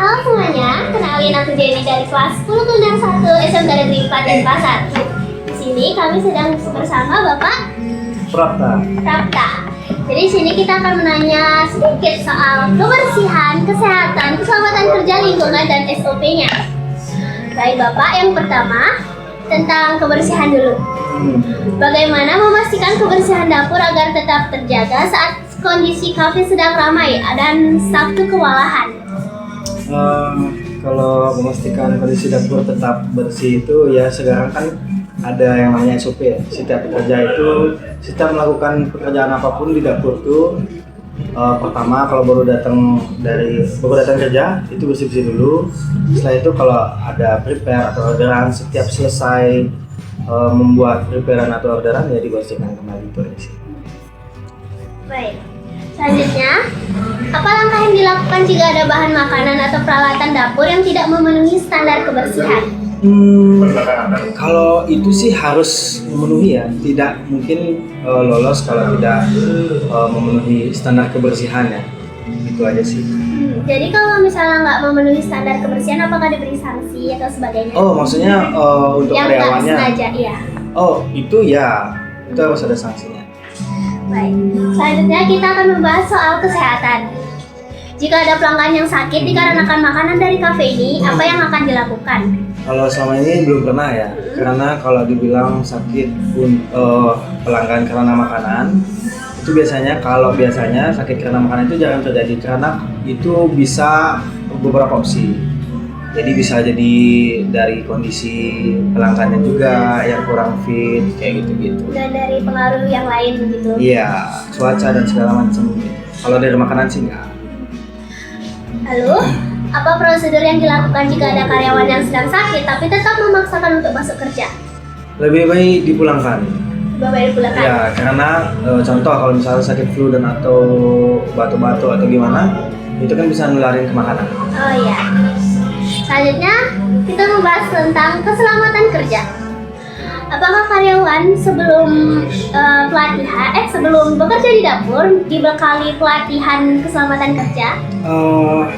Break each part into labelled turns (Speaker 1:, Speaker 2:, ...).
Speaker 1: Halo semuanya, kenalin aku Jenny dari kelas 10 Tundang 1 SMK Negeri 4 Denpasar. Di sini kami sedang bersama Bapak Prapta. Jadi sini kita akan menanya sedikit soal kebersihan, kesehatan, keselamatan kerja lingkungan dan SOP-nya. Baik Bapak, yang pertama tentang kebersihan dulu. Bagaimana memastikan kebersihan dapur agar tetap terjaga saat kondisi kafe sedang ramai dan staf itu kewalahan?
Speaker 2: Kalau memastikan kondisi dapur tetap bersih itu ya sekarang kan ada yang namanya SOP ya. Setiap pekerja itu setiap melakukan pekerjaan apapun di dapur itu pertama kalau baru datang kerja itu bersih-bersih dulu. Setelah itu kalau ada prepare atau orderan setiap selesai membuat preparean atau orderan ya dibersihkan kembali, itu aja sih.
Speaker 1: Baik. Selanjutnya, apa langkah yang dilakukan jika ada bahan makanan atau peralatan dapur yang tidak memenuhi standar kebersihan?
Speaker 2: Kalau itu sih harus memenuhi ya, tidak mungkin lolos kalau tidak memenuhi standar kebersihan ya, itu aja sih.
Speaker 1: Jadi kalau misalnya nggak memenuhi standar kebersihan, apakah diberi sanksi atau sebagainya?
Speaker 2: Oh, maksudnya untuk
Speaker 1: yang nggak
Speaker 2: karyawannya?
Speaker 1: sengaja, iya.
Speaker 2: Oh, itu ya, itu harus ada sanksinya.
Speaker 1: Baik. Selanjutnya kita akan membahas soal kesehatan. Jika ada pelanggan yang sakit dikarenakan makanan dari kafe ini, apa yang akan dilakukan?
Speaker 2: Kalau selama ini belum pernah ya, karena kalau dibilang sakit pelanggan karena makanan, itu biasanya sakit karena makanan itu jarang terjadi karena itu bisa beberapa opsi. Jadi bisa jadi dari kondisi pelanggannya juga yang kurang fit kayak gitu-gitu.
Speaker 1: Dan dari pengaruh yang lain begitu?
Speaker 2: Iya, cuaca dan segala macam. Kalau dari makanan sih enggak.
Speaker 1: Lalu, apa prosedur yang dilakukan jika ada karyawan yang sedang sakit tapi tetap memaksakan untuk masuk kerja?
Speaker 2: Lebih baik dipulangkan.
Speaker 1: Bapak dipulangkan?
Speaker 2: Ya, karena contoh kalau misalnya sakit flu dan atau batuk-batuk atau gimana, itu kan bisa nularin ke makanan.
Speaker 1: Oh iya. Selanjutnya, kita membahas tentang keselamatan kerja. Apakah karyawan sebelum sebelum bekerja di dapur dibekali pelatihan keselamatan kerja?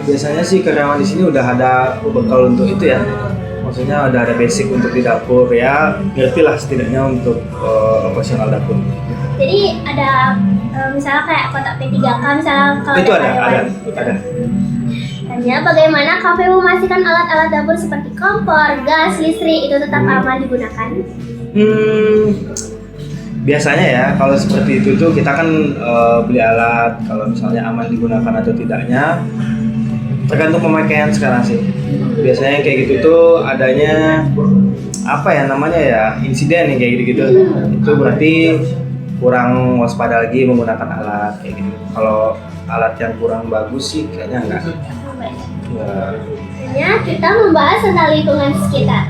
Speaker 2: Biasanya sih karyawan di sini udah ada bekal untuk itu ya. Maksudnya udah ada basic untuk di dapur ya, ngerti lah setidaknya untuk operasional dapur.
Speaker 1: Jadi ada misalnya kayak kotak P3K misalnya kalau
Speaker 2: Itu ada.
Speaker 1: Tanya bagaimana kafe memastikan alat-alat dapur seperti kompor, gas, listrik itu tetap aman digunakan?
Speaker 2: Biasanya ya kalau seperti itu tuh kita kan beli alat kalau misalnya aman digunakan atau tidaknya tergantung pemakaian sekarang sih. Biasanya kayak gitu tuh adanya apa ya namanya ya insiden nih kayak gitu-gitu. Itu berarti kurang waspada lagi menggunakan alat kayak gitu. Kalau alat yang kurang bagus sih kayaknya enggak.
Speaker 1: Ya, kita membahas tentang lingkungan sekitar.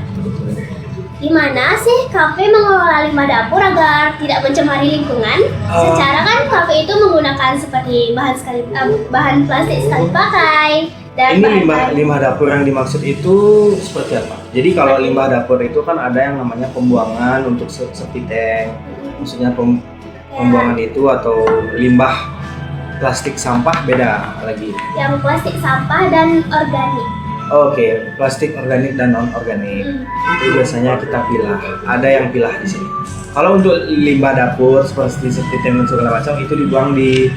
Speaker 1: Di mana sih kafe mengelola limbah dapur agar tidak mencemari lingkungan? Secara kan kafe itu menggunakan seperti bahan plastik sekali pakai dan
Speaker 2: ini limbah dapur yang dimaksud itu seperti apa? Jadi kalau limbah dapur itu kan ada yang namanya pembuangan untuk septic tank. Maksudnya pembuangan itu atau limbah plastik sampah beda lagi.
Speaker 1: Yang plastik sampah dan organik.
Speaker 2: Oke, plastik organik dan non organik itu biasanya kita pilah. Ada yang pilah di sini. Kalau untuk limbah dapur seperti tank dan segala macam itu dibuang di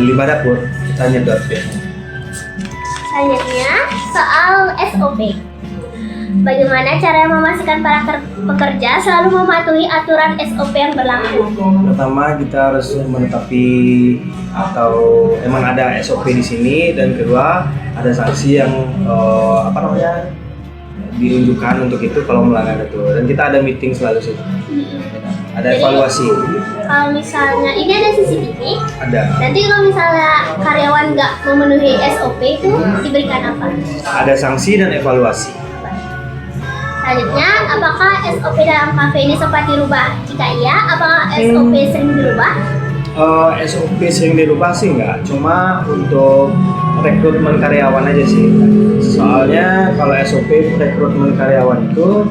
Speaker 2: limbah dapur, kita nyedot biasanya.
Speaker 1: Selanjutnya soal SOP. Bagaimana cara memastikan para pekerja selalu mematuhi aturan SOP yang berlaku?
Speaker 2: Pertama kita harus menetapi atau emang ada SOP di sini, dan kedua ada sanksi yang diunjukkan untuk itu kalau melanggar itu, dan kita ada meeting selalu sih. Ada evaluasi.
Speaker 1: Kalau misalnya ini ada CCTV,
Speaker 2: Ada.
Speaker 1: nanti kalau misalnya karyawan nggak memenuhi SOP itu diberikan apa?
Speaker 2: Ada sanksi dan evaluasi.
Speaker 1: Selanjutnya, apakah SOP dalam kafe ini sempat dirubah? Jika iya, apakah SOP sering dirubah?
Speaker 2: SOP sering dirubah sih enggak, cuma untuk rekrutmen karyawan aja sih. Soalnya kalau SOP rekrutmen karyawan itu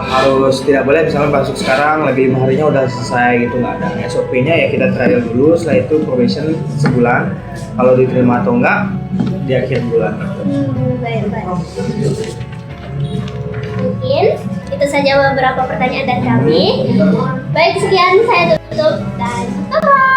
Speaker 2: harus tidak boleh misalnya masuk sekarang lagi 5 harinya udah selesai gitu, nggak ada. SOP-nya ya kita trial dulu, setelah itu probation sebulan, kalau diterima atau enggak di akhir bulan gitu.
Speaker 1: Baik. Mungkin itu saja beberapa pertanyaan dari kami. Baik, sekian saya tutup dan bye-bye.